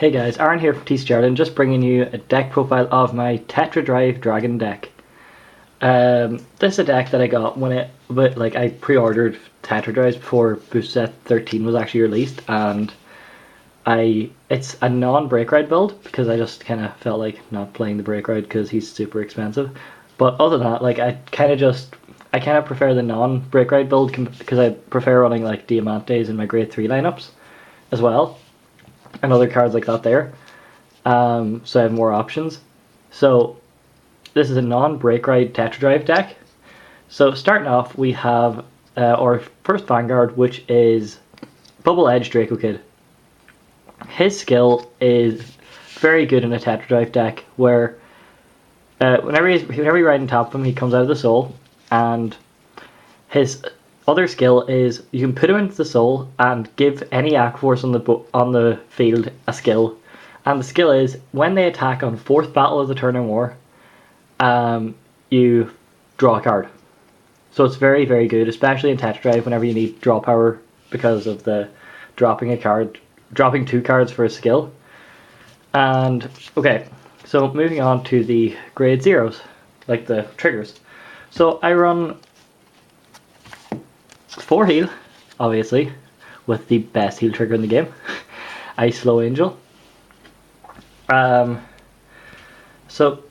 Hey guys, Aaron here from TCGI Aaron, just bringing you a deck profile of my Tetra-Drive Dragon deck. This is a deck that I got when I pre-ordered Tetra-Drives before Boost Set 13 was actually released, and it's a non-break ride build because I just kind of felt like not playing the break ride because he's super expensive. But other than that, I kind of prefer the non-break ride build because I prefer running like Diamantes in my grade 3 lineups as well, and other cards like that there. So I have more options. So this is a non-break ride Tetra-Drive deck. So starting off, we have our first Vanguard, which is Bubble Edge Draco Kid. His skill is very good in a Tetra-Drive deck, where whenever you ride on top of him, he comes out of the soul, and his other skill is you can put him into the soul and give any Aqua Force on the field a skill, and the skill is when they attack on 4th battle of the turn or more, you draw a card. So it's very, very good, especially in Tetra-Drive whenever you need draw power because of the dropping 2 cards for a skill. And okay, so moving on to the grade zeros, like the triggers. So I run 4 heal, obviously, with the best heal trigger in the game, Ice Slow Angel. So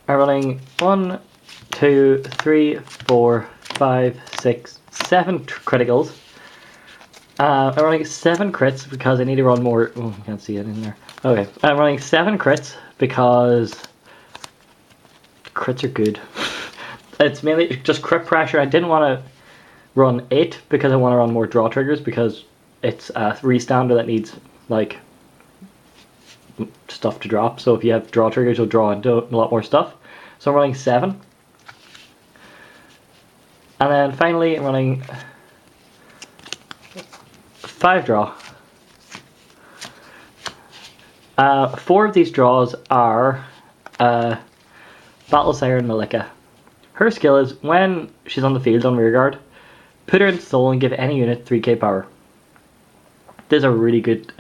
I'm running 1, 2, 3, 4, 5, 6, 7 criticals. I'm running 7 crits because I need to run more. Oh, I can't see it in there. Okay, I'm running 7 crits because crits are good. It's mainly just crit pressure. I didn't want to run 8 because I want to run more draw triggers because it's a restander that needs like stuff to drop. So if you have draw triggers, you'll draw into a lot more stuff. So I'm running 7. And then finally I'm running 5 draw. 4 of these draws are Battle Siren Malika. Her skill is when she's on the field on rearguard, put her into soul and give any unit 3k power. This is a really good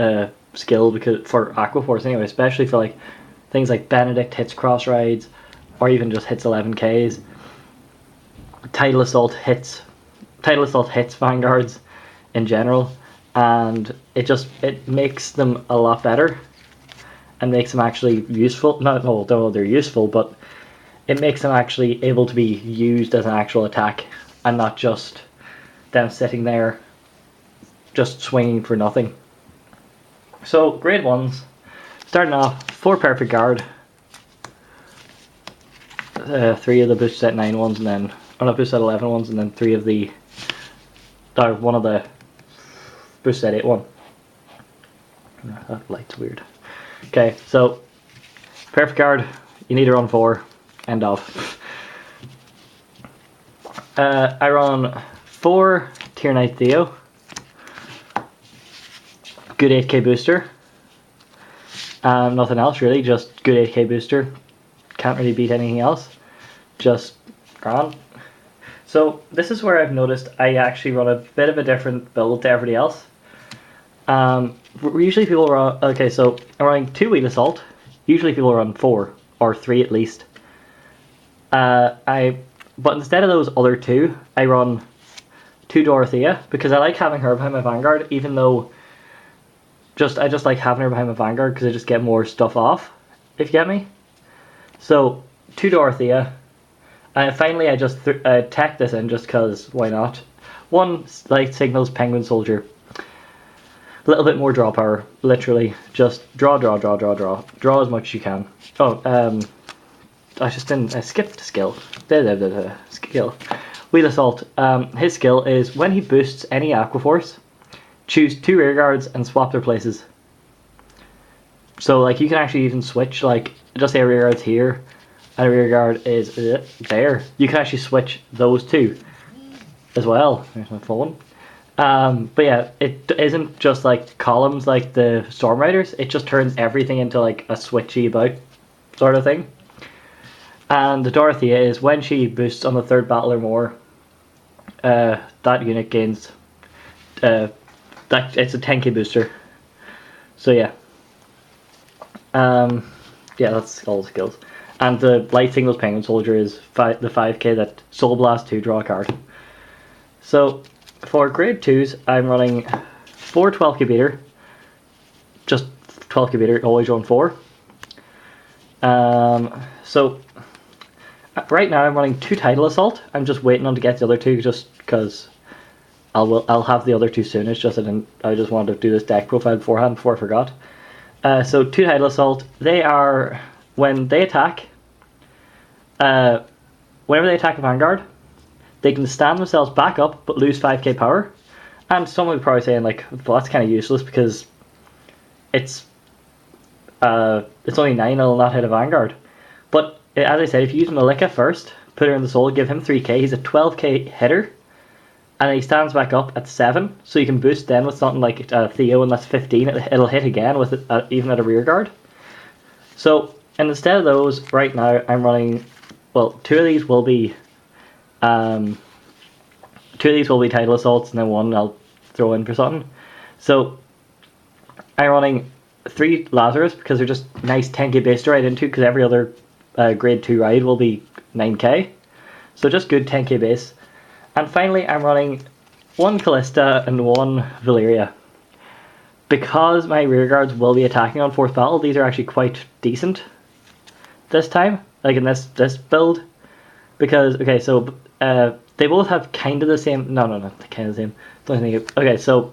skill for Aqua Force anyway, especially for like things like Benedict hits cross rides, or even just hits 11ks. Tidal Assault hits Vanguards in general, and it makes them a lot better and makes them actually useful. Not although they're useful, but it makes them actually able to be used as an actual attack and not just them sitting there just swinging for nothing. So grade 1s, starting off 4 perfect guard, 3 of the boost set 9 ones, and then boost set 11 ones, and then 3 of the one of the boost set 8 one. That light's weird. Okay, so perfect guard, you need to run 4. End of. I run 4 Tier Knight Theo. Good 8k booster. Nothing else really, just good 8k booster. Can't really beat anything else. Just grand. So this is where I've noticed I actually run a bit of a different build to everybody else. Usually people run, okay, so I'm running 2 Wheel Assault. Usually people run 4 or 3 at least. But instead of those other 2, I run 2 Dorothea because I like having her behind my Vanguard, even though I just like having her behind my Vanguard because I just get more stuff off, if you get me. So 2 Dorothea, and finally I just tack this in just because why not. 1 like signals Penguin Soldier, a little bit more draw power, literally just draw as much as you can. I skipped the skill. Skill. Wheel Assault. His skill is when he boosts any Aqua Force, choose 2 rear guards and swap their places. So like you can actually even switch, like just say a rear guard's here and a rear guard is there. You can actually switch those 2 as well. There's my phone. But yeah, it isn't just like columns like the Storm Riders. It just turns everything into like a switchy about sort of thing. And the Dorothea is when she boosts on the 3rd battle or more, that unit gains it's a 10k booster. So yeah, Yeah, that's all the skills. And the light singles penguin soldier is the 5k that Soul Blast 2 draw a card. So for grade 2s, I'm running 4 12k beater. Just 12k beater, always on 4. So right now I'm running 2 tidal assault. I'm just waiting on to get the other 2 just because I'll have the other 2 soon. It's just I just wanted to do this deck profile beforehand before I forgot. So 2 tidal assault. They are when they attack. Whenever they attack a vanguard, they can stand themselves back up but lose 5k power. And someone would probably saying like, well, that's kind of useless because it's only 9, it'll not hit a vanguard. But as I said, if you use Malika first, put her in the soul, give him 3k, he's a 12k hitter, and he stands back up at 7, so you can boost then with something like Theo, and that's 15, it'll hit again with it, even at a rear guard. So, and instead of those, right now, I'm running, well, 2 of these will be tidal assaults, and then 1 I'll throw in for something. So, I'm running 3 Lazarus because they're just nice 10k base to ride into because every other grade 2 ride will be 9k. So just good 10k base. And finally I'm running 1 Callista and 1 Valeria. Because my rearguards will be attacking on 4th battle, these are actually quite decent this time, like in this build. Because, okay, so they both have kind of the same, no, not kind of the same. Okay, so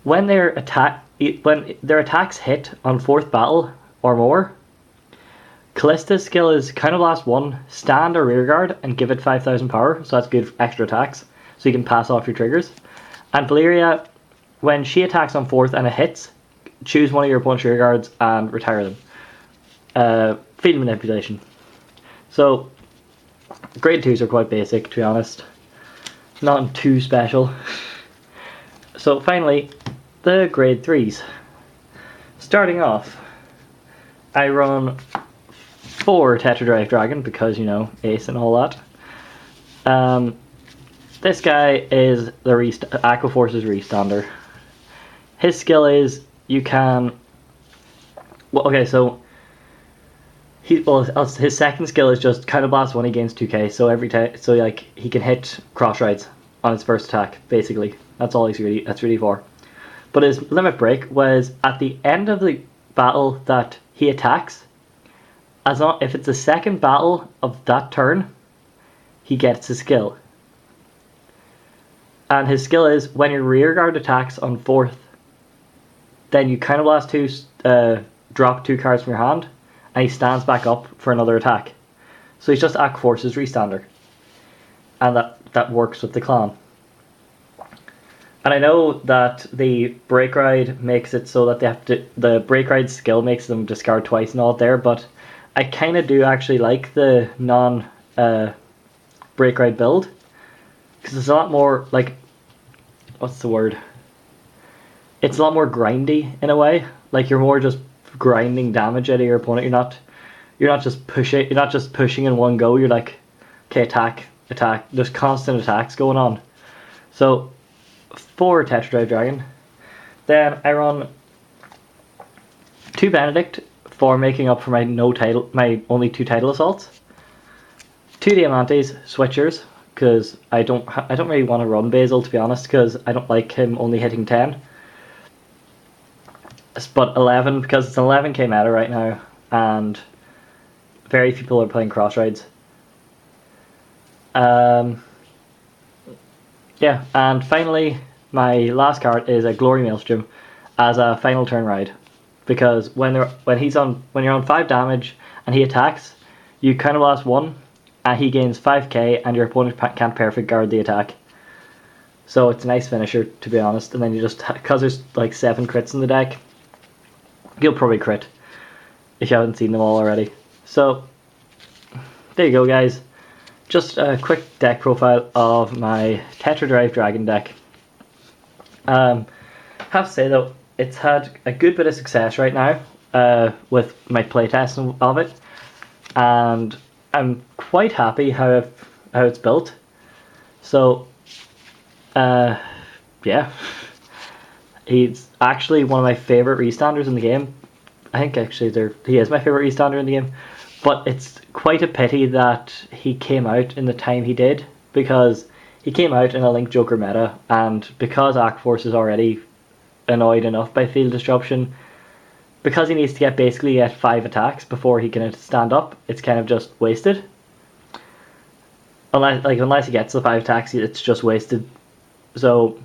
when their attacks hit on 4th battle or more, Callista's skill is Counterblast 1, stand or rearguard, and give it 5,000 power, so that's good for extra attacks, so you can pass off your triggers. And Valeria, when she attacks on 4th and it hits, choose one of your opponent's rearguards and retire them. Field manipulation. So, grade 2s are quite basic, to be honest. Not too special. So finally, the grade 3s. Starting off, I run 4 Tetra-Drive Dragon because, you know, ace and all that. This guy is the Aqua Force's Restander. His skill is you can. Well, okay, so his second skill is just Counterblast 1 against 2k. So every time, so like he can hit cross rides on his first attack. Basically, that's all that's really for. But his limit break was at the end of the battle that he attacks. If it's the second battle of that turn, he gets his skill. And his skill is when your rearguard attacks on 4th, then you Counterblast 2, drop 2 cards from your hand, and he stands back up for another attack. So he's just Aqua Force's Restander. And that works with the clan. And I know that the Break Ride makes it so that the Break Ride skill makes them discard twice and all there, but I kind of do actually like the Break Ride build. Because it's a lot more, like, what's the word? It's a lot more grindy in a way. Like, you're more just grinding damage out of your opponent. You're not just pushing in one go. You're like, okay, attack. There's constant attacks going on. So 4 Tetra-Drive Dragon. Then I run 2 Benedict for making up for my only 2 tidal assaults. 2 Diamantes switchers because I don't really want to run Basil, to be honest, because I don't like him only hitting 10. But 11 because it's an 11k meta right now and very few people are playing cross rides. Yeah, and finally, my last card is a Glory Maelstrom as a final turn ride, because when you're on 5 damage and he attacks, you Counterblast 1, and he gains 5k, and your opponent can't perfect guard the attack. So it's a nice finisher, to be honest. And then you just, because there's like 7 crits in the deck, you'll probably crit if you haven't seen them all already. So there you go, guys. Just a quick deck profile of my Tetra-Drive Dragon deck. Have to say though, it's had a good bit of success right now with my playtesting of it, and I'm quite happy how it's built. So, yeah, he's actually one of my favorite restanders in the game. I think actually he is my favourite Eastander in the game. But it's quite a pity that he came out in the time he did, because he came out in a Link Joker meta, and because Aqua is already annoyed enough by field disruption, because he needs to get 5 attacks before he can stand up, it's kind of just wasted. Unless he gets the 5 attacks, it's just wasted. So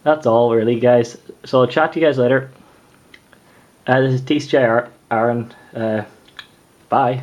that's all really, guys. So I'll chat to you guys later. This is TCGI Aaron. Bye.